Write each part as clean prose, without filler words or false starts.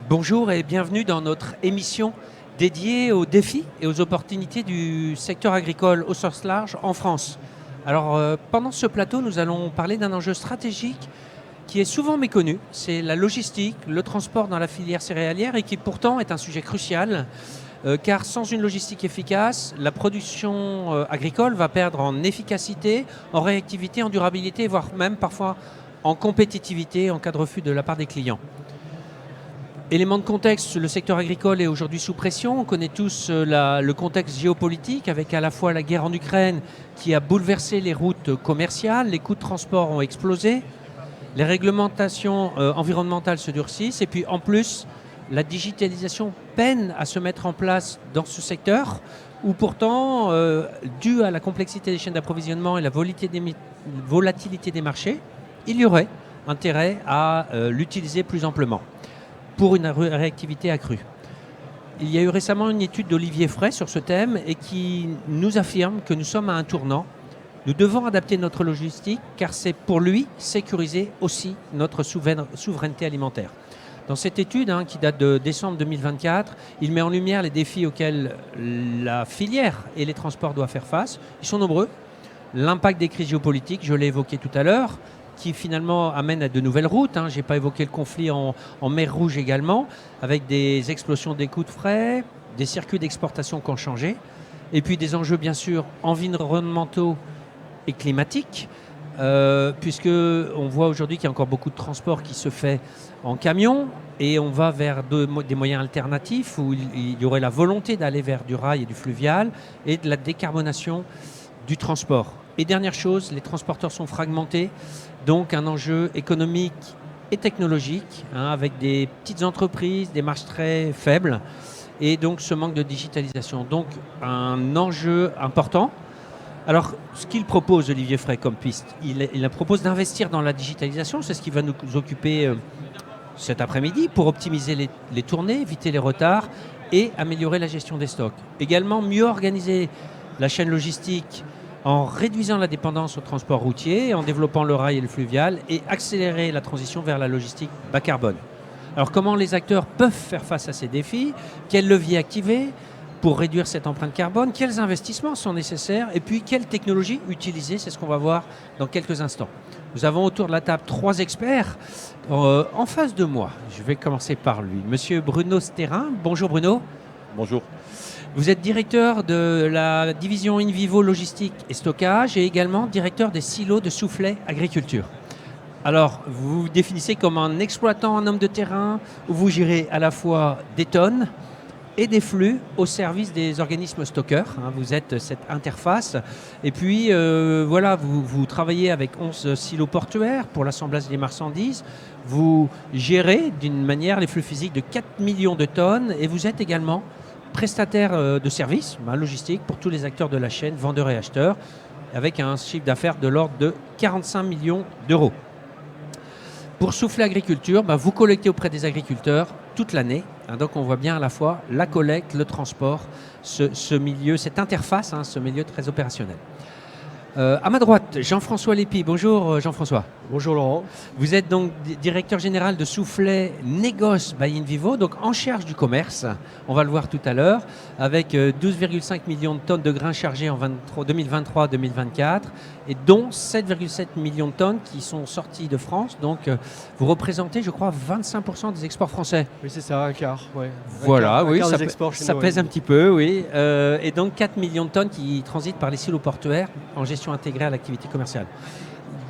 Bonjour et bienvenue dans notre émission dédiée aux défis et aux opportunités du secteur agricole au sens large en France. Alors pendant ce plateau, nous allons parler d'un enjeu stratégique qui est souvent méconnu, c'est la logistique, le transport dans la filière céréalière et qui pourtant est un sujet crucial car sans une logistique efficace, la production agricole va perdre en efficacité, en réactivité, en durabilité, voire même parfois en compétitivité en cas de refus de la part des clients. Élément de contexte, le secteur agricole est aujourd'hui sous pression. On connaît tous le contexte géopolitique avec à la fois la guerre en Ukraine qui a bouleversé les routes commerciales, les coûts de transport ont explosé, les réglementations environnementales se durcissent et puis en plus, la digitalisation peine à se mettre en place dans ce secteur où pourtant, dû à la complexité des chaînes d'approvisionnement et la volatilité des marchés, il y aurait intérêt à l'utiliser plus amplement pour une réactivité accrue. Il y a eu récemment une étude d'Olivier Frey sur ce thème et qui nous affirme que nous sommes à un tournant. Nous devons adapter notre logistique car c'est pour lui sécuriser aussi notre souveraineté alimentaire. Dans cette étude qui date de décembre 2024, il met en lumière les défis auxquels la filière et les transports doivent faire face. Ils sont nombreux. L'impact des crises géopolitiques, je l'ai évoqué tout à l'heure, qui finalement amène à de nouvelles routes. Je n'ai pas évoqué le conflit en mer Rouge également, avec des explosions des coûts de frais, des circuits d'exportation qui ont changé, et puis des enjeux bien sûr environnementaux et climatiques, puisqu'on voit aujourd'hui qu'il y a encore beaucoup de transport qui se fait en camion, et on va vers des moyens alternatifs où il y aurait la volonté d'aller vers du rail et du fluvial, et de la décarbonation du transport. Et dernière chose, les transporteurs sont fragmentés, donc un enjeu économique et technologique, avec des petites entreprises, des marges très faibles, et donc ce manque de digitalisation. Donc un enjeu important. Alors, ce qu'il propose, Olivier Frey, comme piste, il propose d'investir dans la digitalisation, c'est ce qui va nous occuper cet après-midi, pour optimiser les tournées, éviter les retards et améliorer la gestion des stocks. Également, mieux organiser la chaîne logistique en réduisant la dépendance au transport routier, en développant le rail et le fluvial et accélérer la transition vers la logistique bas carbone. Alors comment les acteurs peuvent faire face à ces défis? Quels leviers activer pour réduire cette empreinte carbone? Quels investissements sont nécessaires? Et puis quelles technologies utiliser? C'est ce qu'on va voir dans quelques instants. Nous avons autour de la table 3 experts en face de moi. Je vais commencer par lui. Monsieur Bruno Sterrin. Bonjour Bruno. Bonjour. Vous êtes directeur de la division InVivo Logistique et Stockage et également directeur des silos de Soufflet Agriculture. Alors, vous vous définissez comme un exploitant, un homme de terrain, où vous gérez à la fois des tonnes et des flux au service des organismes stockeurs. Vous êtes cette interface. Et puis, voilà, vous travaillez avec 11 silos portuaires pour l'assemblage des marchandises. Vous gérez d'une manière les flux physiques de 4 millions de tonnes et vous êtes également prestataire de services logistique pour tous les acteurs de la chaîne, vendeurs et acheteurs, avec un chiffre d'affaires de l'ordre de 45 millions d'euros. Pour Soufflet Agriculture, vous collectez auprès des agriculteurs toute l'année. Donc on voit bien à la fois la collecte, le transport, ce milieu, cette interface, ce milieu très opérationnel. À ma droite, Jean-François Lépy. Bonjour Jean-François. Bonjour Laurent. Vous êtes donc directeur général de Soufflet Négoce by InVivo, donc en charge du commerce, on va le voir tout à l'heure, avec 12,5 millions de tonnes de grains chargés en 2023-2024 et dont 7,7 millions de tonnes qui sont sorties de France. Donc vous représentez, je crois, 25% des exports français. Oui, c'est ça, un quart. Ouais. Voilà, oui, ça pèse un petit peu, oui. Et donc 4 millions de tonnes qui transitent par les silos portuaires en gestion intégrée à l'activité commerciale.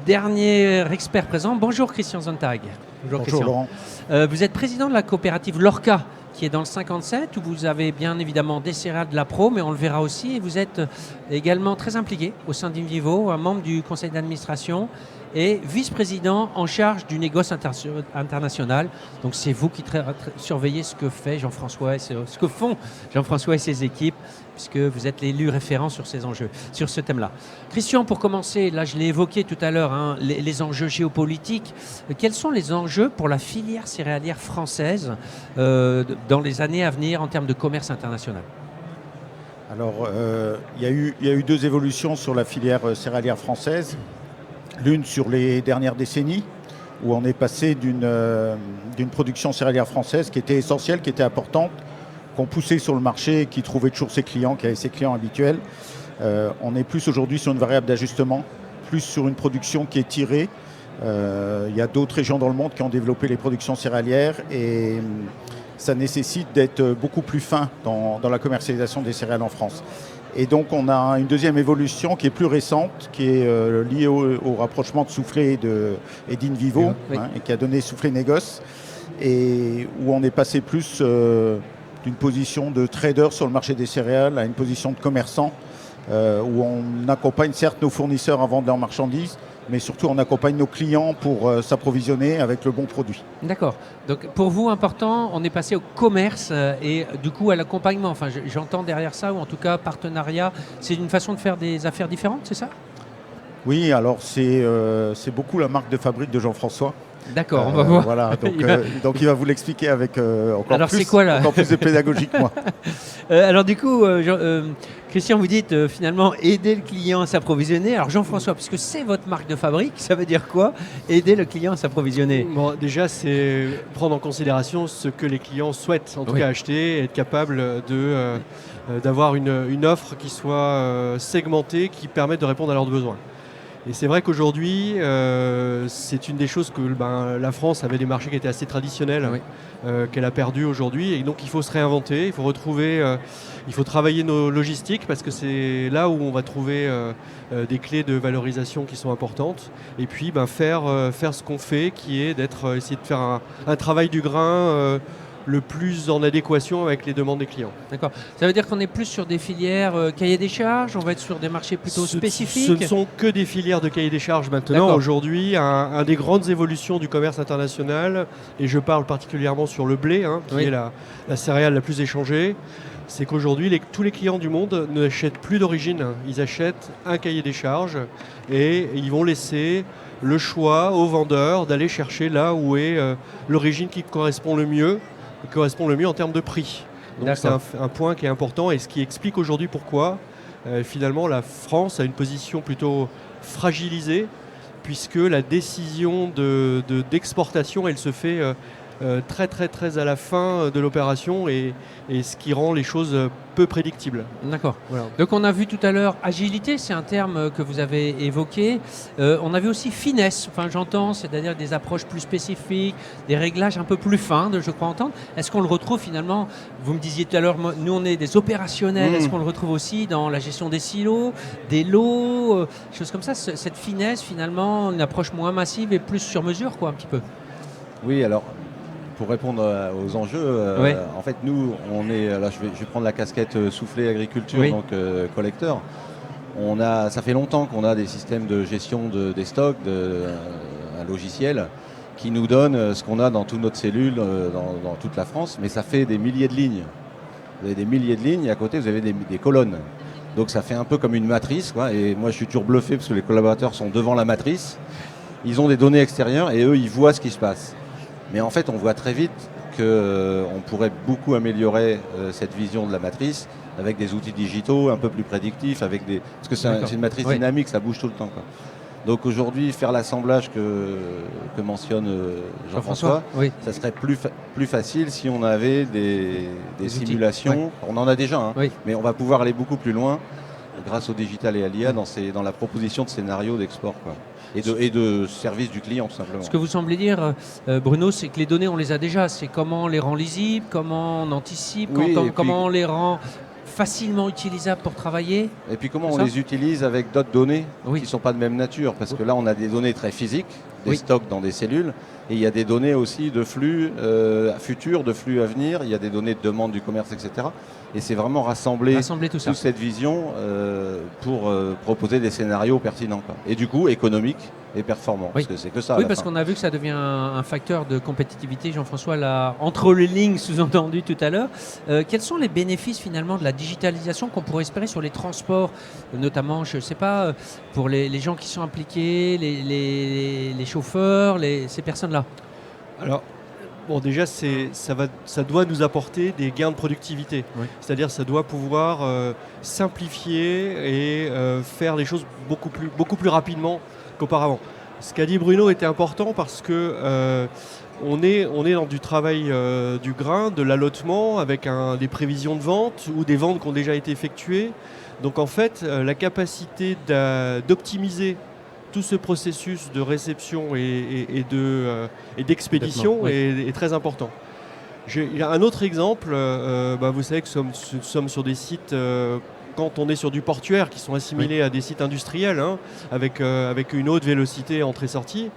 Dernier expert présent, bonjour Christian Zontag. Bonjour Christian. Laurent. Vous êtes président de la coopérative Lorca, qui est dans le 57, où vous avez bien évidemment des céréales de la Pro, mais on le verra aussi. Et vous êtes également très impliqué au sein d'InVivo, un membre du conseil d'administration et vice-président en charge du négoce international. Donc c'est vous qui surveillez ce que fait Jean-François, ce que font Jean-François et ses équipes, puisque vous êtes l'élu référent sur ces enjeux, sur ce thème-là. Christian, pour commencer, là je l'ai évoqué tout à l'heure, les enjeux géopolitiques. Quels sont les enjeux pour la filière céréalière française dans les années à venir en termes de commerce international? Alors, il y a eu 2 évolutions sur la filière céréalière française. L'une sur les dernières décennies, où on est passé d'une production céréalière française qui était essentielle, qui était importante, qu'on poussait sur le marché, qui trouvait toujours ses clients, qui avait ses clients habituels. On est plus aujourd'hui sur une variable d'ajustement, plus sur une production qui est tirée. Il y a d'autres régions dans le monde qui ont développé les productions céréalières et ça nécessite d'être beaucoup plus fin dans la commercialisation des céréales en France. Et donc on a une deuxième évolution qui est plus récente, qui est liée au rapprochement de Soufflé et d'Invivo, oui. et qui a donné Soufflé Négoce, et où on est passé plus d'une position de trader sur le marché des céréales à une position de commerçant, où on accompagne certes nos fournisseurs à vendre leurs marchandises, mais surtout on accompagne nos clients pour s'approvisionner avec le bon produit. D'accord. Donc pour vous, important, on est passé au commerce et du coup à l'accompagnement. Enfin, j'entends derrière ça, ou en tout cas partenariat. C'est une façon de faire des affaires différentes, c'est ça? Oui, alors c'est beaucoup la marque de fabrique de Jean-François. D'accord, on va voir. Voilà, donc il va vous l'expliquer avec encore plus de pédagogie que moi. Alors du coup, Christian, vous dites finalement aider le client à s'approvisionner. Alors Jean-François, puisque c'est votre marque de fabrique, ça veut dire quoi, aider le client à s'approvisionner? Bon, déjà, c'est prendre en considération ce que les clients souhaitent, en tout cas acheter, et être capable d'avoir une offre qui soit segmentée, qui permette de répondre à leurs besoins. Et c'est vrai qu'aujourd'hui, c'est une des choses que la France avait des marchés qui étaient assez traditionnels, qu'elle a perdu aujourd'hui. Et donc il faut se réinventer, il faut retrouver, il faut travailler nos logistiques parce que c'est là où on va trouver des clés de valorisation qui sont importantes. Et puis faire ce qu'on fait, qui est essayer de faire un travail du grain le plus en adéquation avec les demandes des clients. D'accord. Ça veut dire qu'on est plus sur des filières cahier des charges, on va être sur des marchés plutôt spécifiques? Ce ne sont que des filières de cahier des charges maintenant. Aujourd'hui, un des grandes évolutions du commerce international, et je parle particulièrement sur le blé, qui est la céréale la plus échangée, c'est qu'aujourd'hui, tous les clients du monde n'achètent plus d'origine. Ils achètent un cahier des charges et ils vont laisser le choix aux vendeurs d'aller chercher là où est l'origine qui correspond le mieux en termes de prix. Donc c'est un point qui est important et ce qui explique aujourd'hui pourquoi finalement la France a une position plutôt fragilisée puisque la décision d'exportation elle se fait très à la fin de l'opération et ce qui rend les choses peu prédictibles. D'accord. Voilà. Donc on a vu tout à l'heure agilité, c'est un terme que vous avez évoqué. On a vu aussi finesse, enfin j'entends, c'est-à-dire des approches plus spécifiques, des réglages un peu plus fins, je crois entendre. Est-ce qu'on le retrouve finalement, vous me disiez tout à l'heure, nous on est des opérationnels, est-ce qu'on le retrouve aussi dans la gestion des silos, des lots, choses comme ça, cette finesse finalement, une approche moins massive et plus sur mesure quoi un petit peu? Oui, alors pour répondre aux enjeux, en fait nous, on est là, je vais prendre la casquette Soufflé Agriculture, donc collecteur. Ça fait longtemps qu'on a des systèmes de gestion des stocks, un logiciel qui nous donne ce qu'on a dans toutes notre cellule, dans toute la France, mais ça fait des milliers de lignes. Vous avez des milliers de lignes et à côté vous avez des colonnes. Donc ça fait un peu comme une matrice, quoi. Et moi je suis toujours bluffé parce que les collaborateurs sont devant la matrice. Ils ont des données extérieures et eux ils voient ce qui se passe. Mais en fait, on voit très vite qu'on pourrait beaucoup améliorer cette vision de la matrice avec des outils digitaux un peu plus prédictifs, parce que c'est une matrice dynamique, ça bouge tout le temps, quoi. Donc aujourd'hui, faire l'assemblage que mentionne Jean-François, ça serait plus facile si on avait des simulations. On en a déjà, mais on va pouvoir aller beaucoup plus loin grâce au digital et à l'IA dans la proposition de scénarios d'export, quoi. Et de service du client, tout simplement. Ce que vous semblez dire, Bruno, c'est que les données, on les a déjà. C'est comment on les rend lisibles, comment on anticipe, comment on les rend facilement utilisables pour travailler. Et puis comment on les utilise avec d'autres données qui ne sont pas de même nature. Parce que là, on a des données très physiques, des stocks dans des cellules. Et il y a des données aussi de flux futurs, de flux à venir. Il y a des données de demande du commerce, etc. Et c'est vraiment rassembler toute cette vision pour proposer des scénarios pertinents, quoi. Et du coup, économiques et performants. Parce que c'est que ça. Oui, parce qu'on a vu que ça devient un facteur de compétitivité. Jean-François l'a entre les lignes sous-entendu tout à l'heure. Quels sont les bénéfices finalement de la digitalisation qu'on pourrait espérer sur les transports, notamment, je ne sais pas, pour les gens qui sont impliqués, les chauffeurs, ces personnes-là? Alors, bon, déjà, ça doit nous apporter des gains de productivité. C'est-à-dire ça doit pouvoir simplifier et faire les choses beaucoup plus rapidement qu'auparavant. Ce qu'a dit Bruno était important parce que on est dans du travail du grain, de l'allotement, avec des prévisions de vente ou des ventes qui ont déjà été effectuées. Donc en fait, la capacité d'optimiser tout ce processus de réception et d'expédition est très important. Il y a un autre exemple, vous savez que nous sommes sur des sites, quand on est sur du portuaire, qui sont assimilés à des sites industriels, avec une haute vélocité entrée-sortie.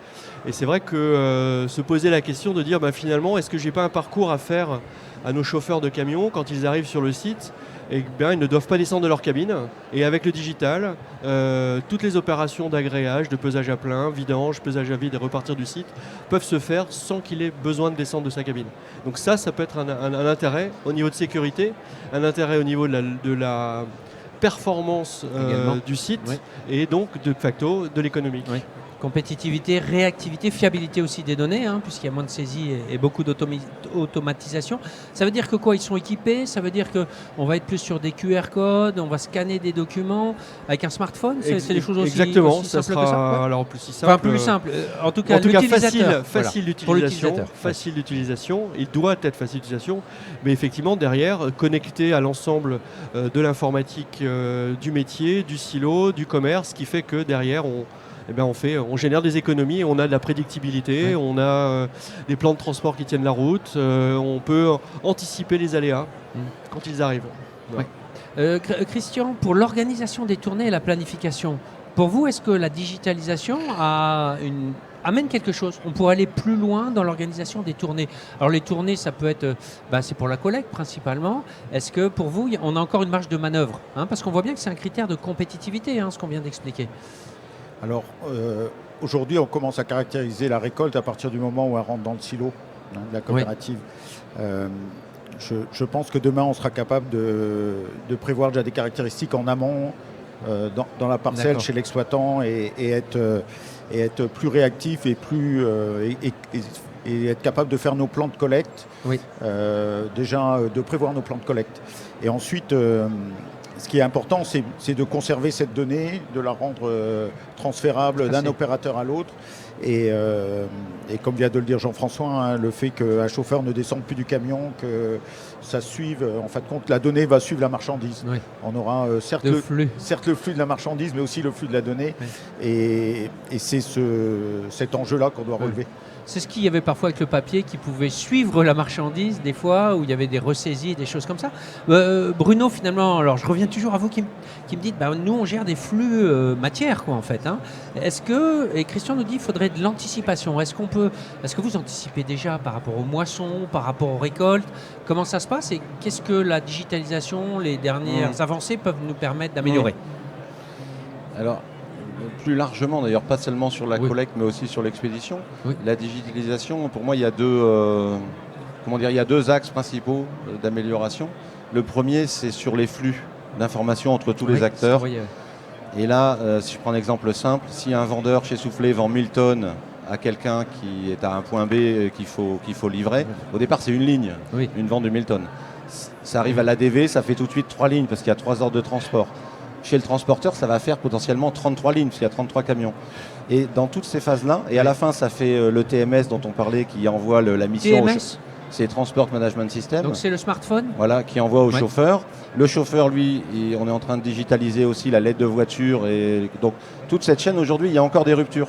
Et c'est vrai que se poser la question de dire finalement, est-ce que je n'ai pas un parcours à faire à nos chauffeurs de camions quand ils arrivent sur le site ? Et ils ne doivent pas descendre de leur cabine. Et avec le digital, toutes les opérations d'agréage, de pesage à plein, vidange, pesage à vide et repartir du site peuvent se faire sans qu'il ait besoin de descendre de sa cabine. Donc ça peut être un intérêt au niveau de sécurité, un intérêt au niveau de la performance du site et donc de facto de l'économie. Oui. Compétitivité, réactivité, fiabilité aussi des données, puisqu'il y a moins de saisie et beaucoup d'automatisation. Ça veut dire que quoi ? Ils sont équipés ? Ça veut dire qu'on va être plus sur des QR codes, on va scanner des documents avec un smartphone ? C'est des choses aussi, exactement, aussi ça simples sera que ça, alors plus si simple. Enfin, plus simple. En tout cas facile d'utilisation. Il doit être facile d'utilisation, mais effectivement derrière, connecté à l'ensemble de l'informatique du métier, du silo, du commerce, qui fait que derrière on génère des économies, et on a de la prédictibilité, on a des plans de transport qui tiennent la route, on peut anticiper les aléas quand ils arrivent. Voilà. Christian, pour l'organisation des tournées et la planification, pour vous, est-ce que la digitalisation amène quelque chose ? On pourrait aller plus loin dans l'organisation des tournées. Alors les tournées, ça peut être, c'est pour la collecte principalement. Est-ce que pour vous, on a encore une marge de manœuvre ? Parce qu'on voit bien que c'est un critère de compétitivité, ce qu'on vient d'expliquer. Alors, aujourd'hui, on commence à caractériser la récolte à partir du moment où elle rentre dans le silo de la coopérative. Je pense que demain, on sera capable de prévoir déjà des caractéristiques en amont dans la parcelle chez l'exploitant et être plus réactif et être capable de faire nos plans de collecte. Déjà, de prévoir nos plans de collecte. Et ensuite... ce qui est important, c'est de conserver cette donnée, de la rendre transférable d'un opérateur à l'autre. Et comme vient de le dire Jean-François, le fait qu'un chauffeur ne descende plus du camion, que ça suive, en fin de compte, la donnée va suivre la marchandise. On aura certes le flux de la marchandise, mais aussi le flux de la donnée. Et c'est cet enjeu-là qu'on doit relever. C'est ce qu'il y avait parfois avec le papier qui pouvait suivre la marchandise, des fois, où il y avait des ressaisies, des choses comme ça. Bruno, finalement, alors je reviens toujours à vous qui me dites, nous on gère des flux matières, en fait. Est-ce que, et Christian nous dit, il faudrait de l'anticipation. Est-ce que vous anticipez déjà par rapport aux moissons, par rapport aux récoltes ? Comment ça se passe et qu'est-ce que la digitalisation, les dernières avancées peuvent nous permettre d'améliorer ? Alors, plus largement, d'ailleurs, pas seulement sur la collecte, mais aussi sur l'expédition. La digitalisation, pour moi, il y a deux axes principaux d'amélioration. Le premier, c'est sur les flux d'informations entre tous les acteurs. Et là, si je prends un exemple simple, si un vendeur chez Soufflet vend 1000 tonnes à quelqu'un qui est à un point B qu'il faut livrer, au départ, c'est une ligne, une vente de 1000 tonnes. Ça arrive à l'ADV, ça fait tout de suite 3 lignes parce qu'il y a 3 ordres de transport. Chez le transporteur, ça va faire potentiellement 33 lignes, parce qu'il y a 33 camions. Et dans toutes ces phases-là, et à la fin, ça fait le TMS dont on parlait, qui envoie la mission. TMS ? C'est Transport Management System. Donc c'est le smartphone ? Voilà, qui envoie au chauffeur. Le chauffeur, lui, on est en train de digitaliser aussi la lettre de voiture. Et donc, toute cette chaîne, aujourd'hui, il y a encore des ruptures.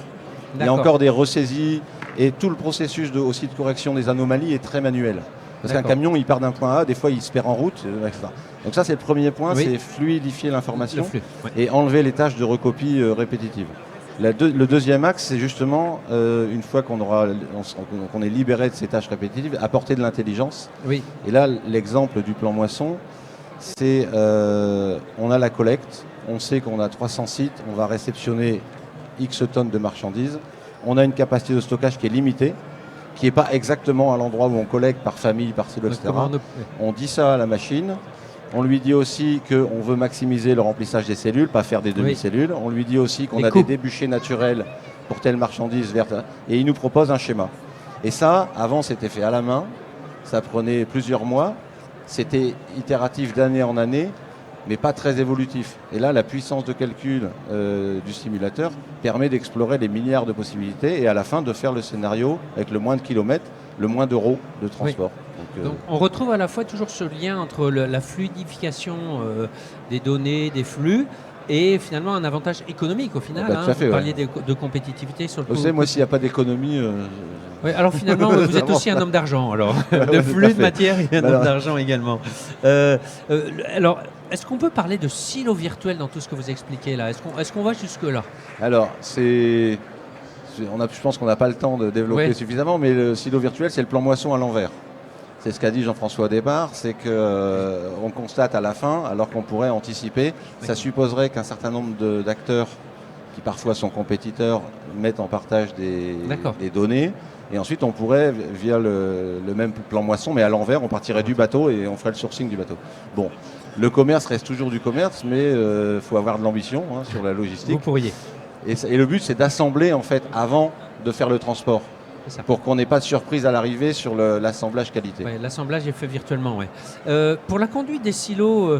Il y a encore des ressaisies. Et tout le processus aussi de correction des anomalies est très manuel. Parce qu'un camion, il part d'un point A, des fois, il se perd en route, etc. Donc ça, c'est le premier point, c'est fluidifier l'information et enlever les tâches de recopie répétitives. Le deuxième axe, c'est justement, une fois qu'on est libéré de ces tâches répétitives, apporter de l'intelligence. Et là, l'exemple du plan moisson, c'est on a la collecte, on sait qu'on a 300 sites, on va réceptionner X tonnes de marchandises, on a une capacité de stockage qui est limitée, qui n'est pas exactement à l'endroit où on collecte par famille, par silo, etc. On dit ça à la machine. On lui dit aussi qu'on veut maximiser le remplissage des cellules, pas faire des demi-cellules. On lui dit aussi qu'on a des débouchés naturels pour telle marchandise verte. Et il nous propose un schéma. Et ça, avant, c'était fait à la main. Ça prenait plusieurs mois. C'était itératif d'année en année. mais pas très évolutif. Et là, la puissance de calcul du simulateur permet d'explorer des milliards de possibilités et à la fin de faire le scénario avec le moins de kilomètres, le moins d'euros de transport. Donc, on retrouve à la fois toujours ce lien entre la fluidification des données, des flux, et finalement un avantage économique au final. Vous parliez de compétitivité sur le coup. Vous savez, moi, s'il n'y a pas d'économie... Oui, alors finalement, vous êtes aussi un homme d'argent, alors. De flux de matière et un homme d'argent également. Alors, est-ce qu'on peut parler de silo virtuel dans tout ce que vous expliquez là ? Est-ce qu'on va jusque-là ? Alors, je pense qu'on n'a pas le temps de développer suffisamment, mais le silo virtuel, c'est le plan moisson à l'envers. C'est ce qu'a dit Jean-François au départ, c'est qu'on constate à la fin, alors qu'on pourrait anticiper. Ça supposerait qu'un certain nombre d'acteurs, qui parfois sont compétiteurs, mettent en partage des données. Et ensuite, on pourrait, via le même plan moisson, mais à l'envers, on partirait du bateau et on ferait le sourcing du bateau. Bon, le commerce reste toujours du commerce, mais il faut avoir de l'ambition sur la logistique. Vous pourriez. Et le but, c'est d'assembler en fait avant de faire le transport. Pour qu'on n'ait pas de surprise à l'arrivée sur l'assemblage qualité. Ouais, l'assemblage est fait virtuellement. Pour la conduite des silos,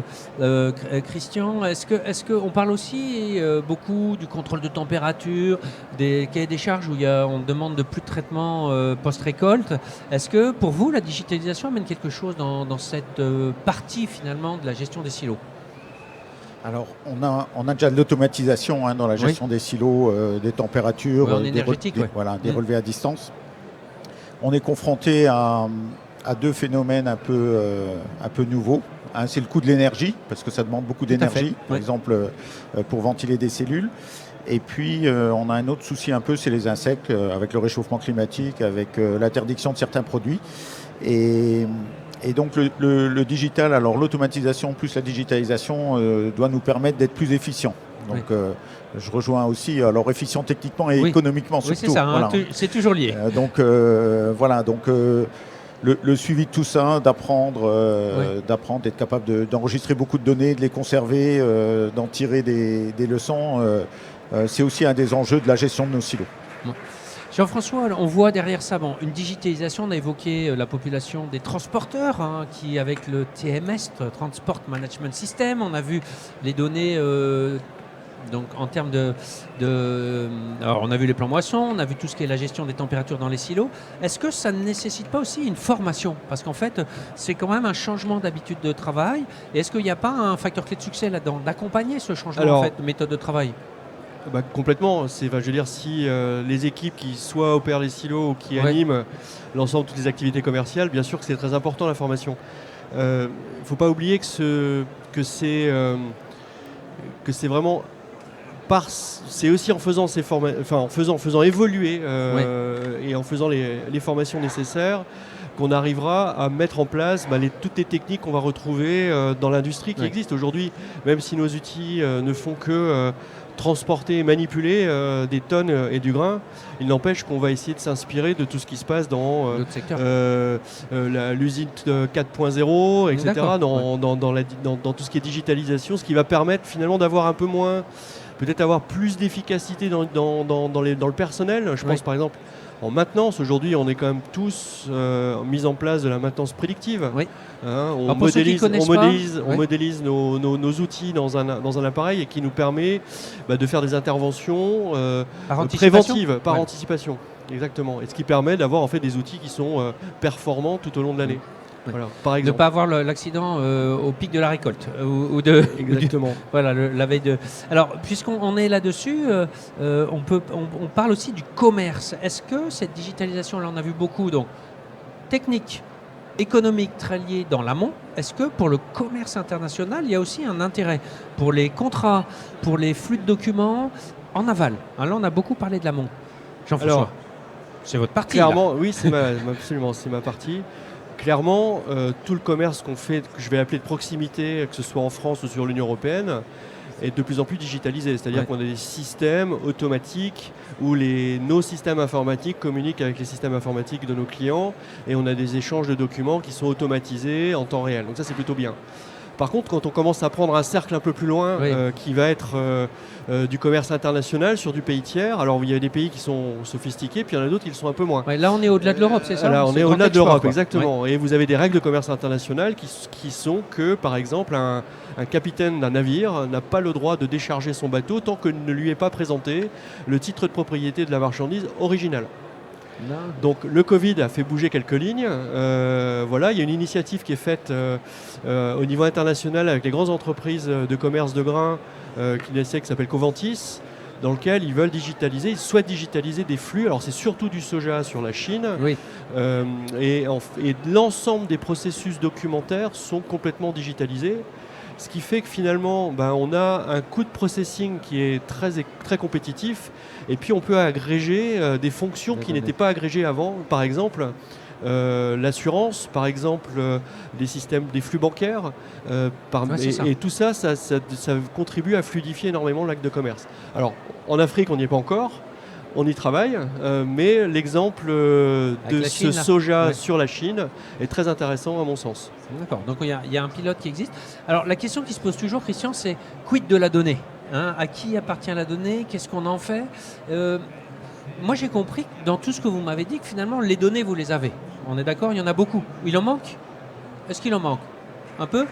Christian, est-ce qu'on parle aussi beaucoup du contrôle de température, des cahiers des charges où on demande de plus de traitement post-récolte? Est-ce que pour vous, la digitalisation amène quelque chose dans cette partie finalement de la gestion des silos? Alors, on a déjà de l'automatisation dans la gestion des silos, des températures, des relevés à distance. On est confronté à deux phénomènes un peu nouveaux. Un, c'est le coût de l'énergie, parce que ça demande beaucoup d'énergie, par exemple, pour ventiler des cellules. Et puis, on a un autre souci un peu, c'est les insectes, avec le réchauffement climatique, avec l'interdiction de certains produits. Et donc le digital, alors l'automatisation plus la digitalisation doit nous permettre d'être plus efficients. Donc je rejoins aussi, alors efficient techniquement et économiquement surtout. Oui, c'est ça, c'est toujours lié. Le suivi de tout ça, d'apprendre, d'être capable d'enregistrer beaucoup de données, de les conserver, d'en tirer des leçons, c'est aussi un des enjeux de la gestion de nos silos. Ouais. Jean-François, on voit derrière ça une digitalisation. On a évoqué la population des transporteurs qui, avec le TMS, Transport Management System, on a vu les données donc en termes alors on a vu les plans moissons, on a vu tout ce qui est la gestion des températures dans les silos. Est-ce que ça ne nécessite pas aussi une formation? Parce qu'en fait, c'est quand même un changement d'habitude de travail. Et est-ce qu'il n'y a pas un facteur clé de succès là-dedans, d'accompagner ce changement de méthode de travail? Complètement. Je veux dire, si les équipes qui soit opèrent les silos ou qui animent l'ensemble de toutes les activités commerciales, bien sûr que c'est très important la formation. Il ne faut pas oublier que c'est vraiment c'est aussi en faisant en faisant évoluer et en faisant les formations nécessaires qu'on arrivera à mettre en place toutes les techniques qu'on va retrouver dans l'industrie qui existe aujourd'hui. Même si nos outils ne font que transporter et manipuler des tonnes et du grain, il n'empêche qu'on va essayer de s'inspirer de tout ce qui se passe dans l'usine 4.0, etc., dans tout ce qui est digitalisation, ce qui va permettre finalement d'avoir un peu moins, peut-être avoir plus d'efficacité dans le personnel. Je pense par exemple en maintenance. Aujourd'hui, on est quand même tous mis en place de la maintenance prédictive. On modélise nos outils dans un appareil et qui nous permet de faire des interventions préventives par anticipation. Exactement. Et ce qui permet d'avoir en fait des outils qui sont performants tout au long de l'année. Voilà, par exemple. Ne pas avoir l'accident au pic de la récolte Exactement. La veille de. Alors, puisqu'on est là-dessus, on parle aussi du commerce. Est-ce que cette digitalisation, là, on a vu beaucoup, donc technique, économique, très liée dans l'amont. Est-ce que pour le commerce international, il y a aussi un intérêt pour les contrats, pour les flux de documents en aval? Là, on a beaucoup parlé de l'amont. Jean-François, c'est votre partie. Clairement, oui, absolument, c'est ma partie. Clairement, tout le commerce qu'on fait, que je vais appeler de proximité, que ce soit en France ou sur l'Union européenne, est de plus en plus digitalisé. C'est-à-dire qu'on a des systèmes automatiques où nos systèmes informatiques communiquent avec les systèmes informatiques de nos clients et on a des échanges de documents qui sont automatisés en temps réel. Donc ça, c'est plutôt bien. Par contre, quand on commence à prendre un cercle un peu plus loin, qui va être du commerce international sur du pays tiers, alors il y a des pays qui sont sophistiqués, puis il y en a d'autres qui le sont un peu moins. Là, on est au-delà de l'Europe, c'est ça? Là, on est au-delà de l'Europe, exactement. Et vous avez des règles de commerce international qui sont que, par exemple, un capitaine d'un navire n'a pas le droit de décharger son bateau tant que ne lui est pas présenté le titre de propriété de la marchandise original. Non. Donc le Covid a fait bouger quelques lignes. Voilà, il y a une initiative qui est faite au niveau international avec les grandes entreprises de commerce de grains qui s'appelle Covantis, dans lequel ils veulent digitaliser, ils souhaitent digitaliser des flux. Alors c'est surtout du soja sur la Chine. Oui. Et l'ensemble des processus documentaires sont complètement digitalisés. Ce qui fait que finalement, on a un coût de processing qui est très compétitif. Et puis on peut agréger des fonctions qui n'étaient pas agrégées avant. Par exemple, l'assurance, par exemple, des systèmes, des flux bancaires. Et tout ça contribue à fluidifier énormément l'acte de commerce. Alors, en Afrique, on n'y est pas encore. On y travaille, mais l'exemple de ce soja sur la Chine est très intéressant à mon sens. D'accord, donc il y a un pilote qui existe. Alors la question qui se pose toujours, Christian, c'est quid de la donnée, à qui appartient la donnée? Qu'est-ce qu'on en fait? Moi j'ai compris dans tout ce que vous m'avez dit que finalement les données vous les avez. On est d'accord, il y en a beaucoup. Il en manque? Est-ce qu'il en manque? Un peu?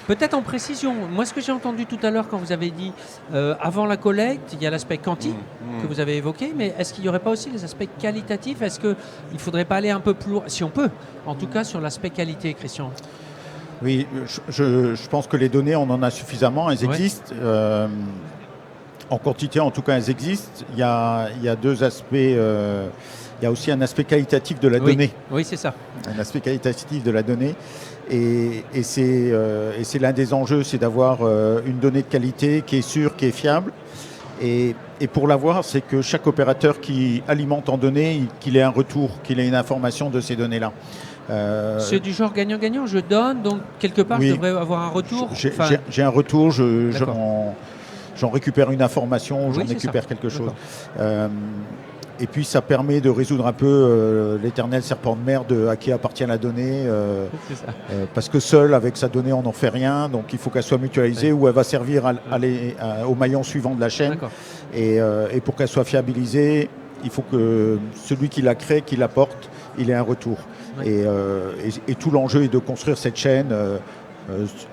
Peut-être en précision. Moi, ce que j'ai entendu tout à l'heure quand vous avez dit avant la collecte, il y a l'aspect quanti que vous avez évoqué, mais est-ce qu'il n'y aurait pas aussi les aspects qualitatifs? Est-ce qu'il ne faudrait pas aller un peu plus loin, si on peut, en tout cas sur l'aspect qualité, Christian? Oui, je pense que les données, on en a suffisamment, elles existent. En quantité, en tout cas, elles existent. Il y a deux aspects. Il y a aussi un aspect qualitatif de la donnée. Oui, c'est ça. Un aspect qualitatif de la donnée. Et c'est l'un des enjeux, c'est d'avoir une donnée de qualité qui est sûre, qui est fiable. Et pour l'avoir, c'est que chaque opérateur qui alimente en données, qu'il ait un retour, qu'il ait une information de ces données-là. C'est du genre gagnant-gagnant, je donne, donc quelque part je devrais avoir un retour. J'ai un retour, j'en récupère une information, j'en récupère quelque chose. Et puis ça permet de résoudre un peu l'éternel serpent de mer de à qui appartient la donnée. Parce que seul, avec sa donnée, on n'en fait rien. Donc il faut qu'elle soit mutualisée ou elle va servir au maillon suivant de la chaîne. Et pour qu'elle soit fiabilisée, il faut que celui qui la crée, qui l'apporte, il ait un retour. Et tout l'enjeu est de construire cette chaîne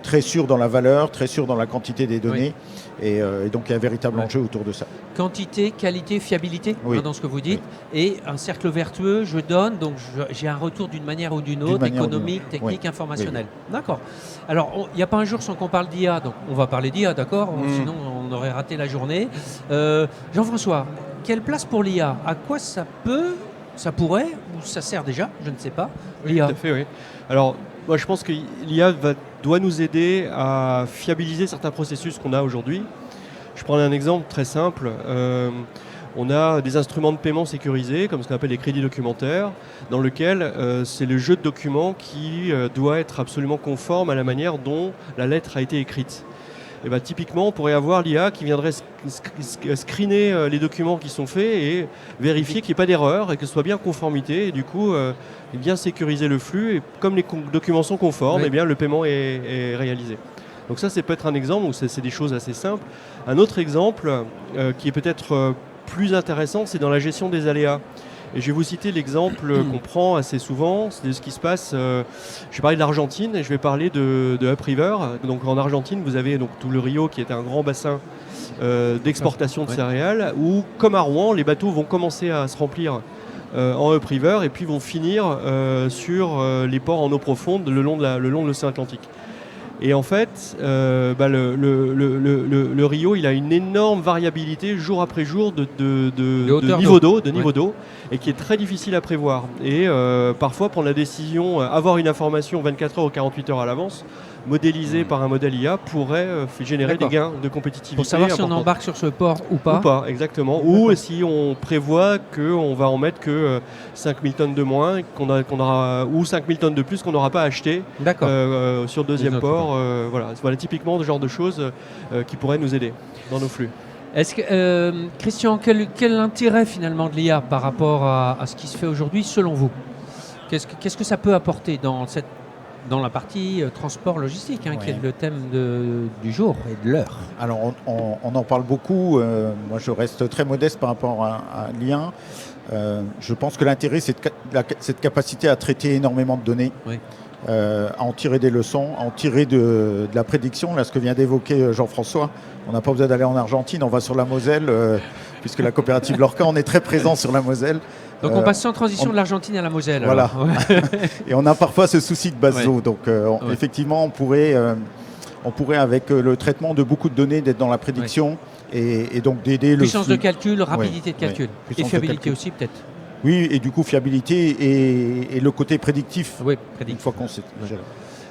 très sûre dans la valeur, très sûre dans la quantité des données. Et donc il y a un véritable enjeu autour de ça. Quantité, qualité, fiabilité, dans ce que vous dites. Et un cercle vertueux, je donne, donc j'ai un retour d'une manière ou d'une autre, économique, technique, informationnelle. D'accord. Alors, il n'y a pas un jour sans qu'on parle d'IA, donc on va parler d'IA, d'accord? Sinon, on aurait raté la journée. Jean-François, quelle place pour l'IA? À quoi ça pourrait, ou ça sert déjà, je ne sais pas, l'IA? Tout à fait, oui. Alors, moi, je pense que l'IA doit nous aider à fiabiliser certains processus qu'on a aujourd'hui. Je prends un exemple très simple. On a des instruments de paiement sécurisés, comme ce qu'on appelle les crédits documentaires, dans lequel c'est le jeu de documents qui doit être absolument conforme à la manière dont la lettre a été écrite. Et typiquement, on pourrait avoir l'IA qui viendrait screener les documents qui sont faits et vérifier qu'il n'y ait pas d'erreur et que ce soit bien en conformité. Et du coup, bien sécuriser le flux. Et comme les documents sont conformes, le paiement est réalisé. Donc ça, c'est peut-être un exemple où c'est des choses assez simples. Un autre exemple qui est peut-être plus intéressant, c'est dans la gestion des aléas. Et je vais vous citer l'exemple qu'on prend assez souvent, c'est de ce qui se passe. Je vais parler de l'Argentine et je vais parler de Upriver. Donc en Argentine, vous avez donc tout le Rio qui est un grand bassin d'exportation de céréales où, comme à Rouen, les bateaux vont commencer à se remplir en Upriver et puis vont finir sur les ports en eau profonde le long de l'océan Atlantique. Et en fait, le Rio, il a une énorme variabilité jour après jour de niveau d'eau, et qui est très difficile à prévoir. Et parfois, prendre la décision, avoir une information 24 heures ou 48 heures à l'avance, modélisée par un modèle IA, pourrait générer des gains de compétitivité. Pour savoir si on embarque sur ce port ou pas. Ou pas, exactement. Ou si on prévoit qu'on va en mettre que 5000 tonnes de moins, ou 5000 tonnes de plus qu'on n'aura pas acheté sur deuxième port. Voilà typiquement ce genre de choses qui pourraient nous aider dans nos flux. Est-ce que, Christian, quel intérêt finalement de l'IA par rapport à ce qui se fait aujourd'hui selon vous? Qu'est-ce que ça peut apporter dans cette dans la partie transport logistique, qui est Ouais. le thème du jour et de l'heure. Alors on en parle beaucoup. Moi je reste très modeste par rapport à l'IA. Je pense que l'intérêt c'est cette capacité à traiter énormément de données, Oui. à en tirer des leçons, à en tirer de la prédiction. Là ce que vient d'évoquer Jean-François, on n'a pas besoin d'aller en Argentine, on va sur la Moselle, puisque la coopérative Lorca, on est très présent sur la Moselle. Donc on passe sans transition de l'Argentine à la Moselle. Voilà. alors. Ouais. Et on a parfois ce souci de base d'eau. Donc effectivement, on pourrait avec le traitement de beaucoup de données, d'être dans la prédiction et donc d'aider le Puissance flux. de calcul, rapidité de calcul. Puissance Et de fiabilité calcul. aussi peut-être. Oui, et du coup fiabilité et le côté prédictif. Oui, Une prédictif. fois qu'on sait.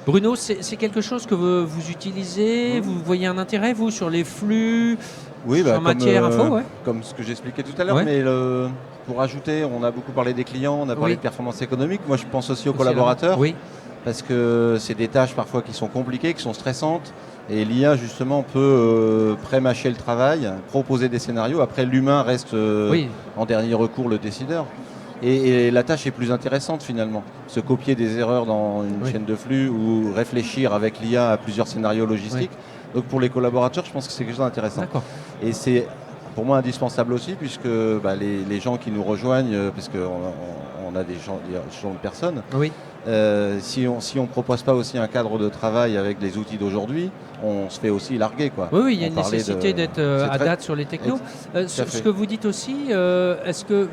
Bruno, c'est quelque chose que vous utilisez, vous voyez un intérêt, vous, sur les flux, Oui, en matière info, ouais. comme ce que j'expliquais tout à l'heure, Ouais. mais pour ajouter, on a beaucoup parlé des clients, on a parlé Oui. de performance économique. Moi, je pense aussi aux Aussi, collaborateurs, Oui, parce que c'est des tâches parfois qui sont compliquées, qui sont stressantes, et l'IA justement peut pré-mâcher le travail, proposer des scénarios. Après, l'humain reste oui. en dernier recours le décideur. Et la tâche est plus intéressante finalement. Se copier des erreurs dans une Oui. chaîne de flux ou réfléchir avec l'IA à plusieurs scénarios logistiques. Donc pour les collaborateurs, je pense que c'est quelque chose d'intéressant. D'accord. Et c'est pour moi indispensable aussi, puisque les gens qui nous rejoignent, parce qu'on a des gens de personnes, Oui. si on ne propose pas aussi un cadre de travail avec les outils d'aujourd'hui, on se fait aussi larguer, quoi. Oui, il y a On une parlait nécessité d'être c'est à très- date sur les technos. Ce à fait. que vous dites aussi, est-ce que,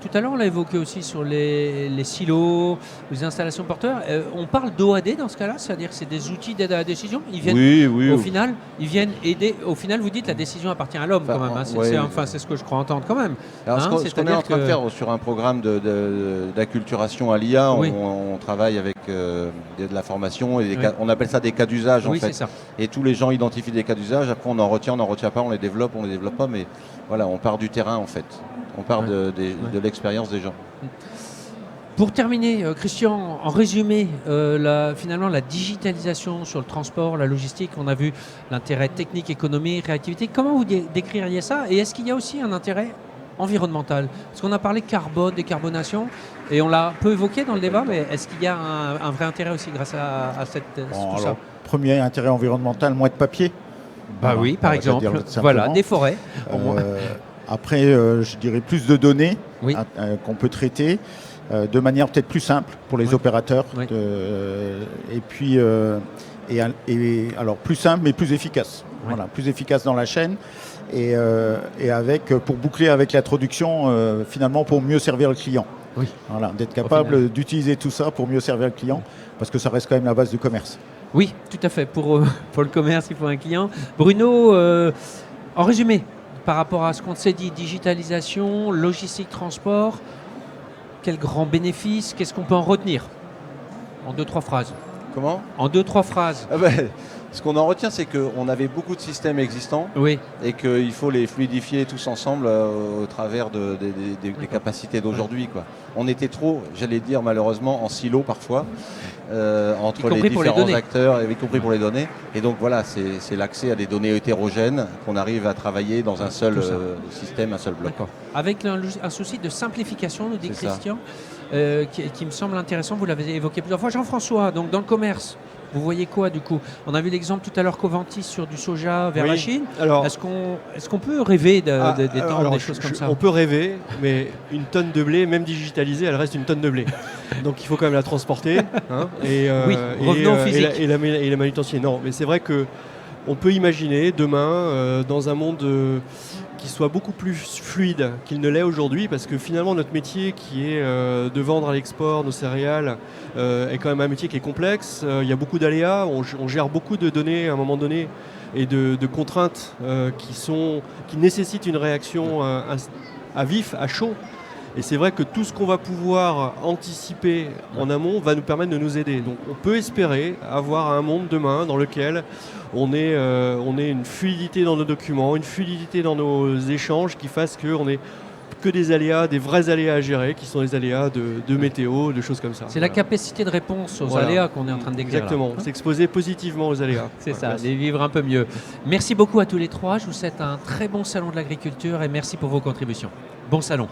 tout à l'heure on l'a évoqué aussi sur les silos, les installations porteurs, on parle d'OAD dans ce cas-là, c'est-à-dire que c'est des outils d'aide à la décision. Ils viennent Oui. au final, ils viennent aider. Au final, vous dites la décision appartient à l'homme quand même. C'est ce que je crois entendre quand même. Alors, ce qu'on est c'est-à-dire en train de que- faire sur un programme d'acculturation à l'IA, Oui. on travaille avec de la formation, et Oui. on appelle ça des cas d'usage en Oui, fait. c'est ça. Et tous les gens identifient des cas d'usage, après on en retient pas, on les développe pas, mais voilà, on part du terrain en fait. On part Ouais. de l'expérience des gens. Pour terminer, Christian, en résumé, finalement la digitalisation sur le transport, la logistique, on a vu l'intérêt technique, économique, réactivité. Comment vous décririez ça? Et est-ce qu'il y a aussi un intérêt environnemental? Parce qu'on a parlé carbone, décarbonation, et on l'a peu évoqué dans le débat, mais est-ce qu'il y a un vrai intérêt aussi grâce à tout ça? Premier intérêt environnemental, moins de papier. Voilà, Oui, par on va dire exemple. simplement. Voilà, des forêts. au moins. Après, je dirais plus de données Oui. qu'on peut traiter de manière peut-être plus simple pour les Oui. opérateurs. Oui. Et puis, alors plus simple mais plus efficace. Oui. Voilà, plus efficace dans la chaîne. Et pour boucler avec l'introduction, finalement pour mieux servir le client. Oui. Voilà, d'être final. capable d'utiliser tout ça pour mieux servir le client, parce que ça reste quand même la base du commerce. Oui, tout à fait. Pour le commerce, il faut un client. Bruno, en résumé, par rapport à ce qu'on s'est dit, digitalisation, logistique, transport, quels grands bénéfices, qu'est-ce qu'on peut en retenir? En 2-3 phrases. Comment? En 2-3 phrases. Ce qu'on en retient, c'est qu'on avait beaucoup de systèmes existants Oui, et qu'il faut les fluidifier tous ensemble au travers des capacités d'aujourd'hui, quoi. On était trop, j'allais dire malheureusement, en silo parfois, entre Y compris les pour les différents données. acteurs, y compris pour les données. Et donc voilà, c'est l'accès à des données hétérogènes qu'on arrive à travailler dans un seul Tout ça. système, un seul bloc. d'accord. Avec un souci de simplification, nous dit C'est ça. Christian, qui me semble intéressant. Vous l'avez évoqué plusieurs fois. Jean-François, donc dans le commerce, vous voyez quoi du coup? On a vu l'exemple tout à l'heure Covantis sur du soja vers Oui. la Chine. Alors, Est-ce qu'on peut rêver d'étendre alors, des choses comme ça? on peut rêver, mais une tonne de blé, même digitalisée, elle reste une tonne de blé. Donc il faut quand même la transporter. Oui, revenons au physique. Et la manutention. Non, mais c'est vrai que on peut imaginer demain, dans un monde qui soit beaucoup plus fluide qu'il ne l'est aujourd'hui, parce que finalement notre métier qui est de vendre à l'export nos céréales est quand même un métier qui est complexe. Il y a beaucoup d'aléas, on gère beaucoup de données à un moment donné et de contraintes qui nécessitent une réaction à vif, à chaud. Et c'est vrai que tout ce qu'on va pouvoir anticiper en amont va nous permettre de nous aider. Donc on peut espérer avoir un monde demain dans lequel on ait une fluidité dans nos documents, une fluidité dans nos échanges qui fasse qu'on ait que des aléas, des vrais aléas à gérer, qui sont les aléas de météo, de choses comme ça. C'est la capacité de réponse aux Voilà. aléas qu'on est en train de décrire. là. Exactement, s'exposer positivement aux aléas. C'est Ouais, ça, merci. les vivre un peu mieux. Merci beaucoup à tous les trois. Je vous souhaite un très bon salon de l'agriculture et merci pour vos contributions. Bon salon.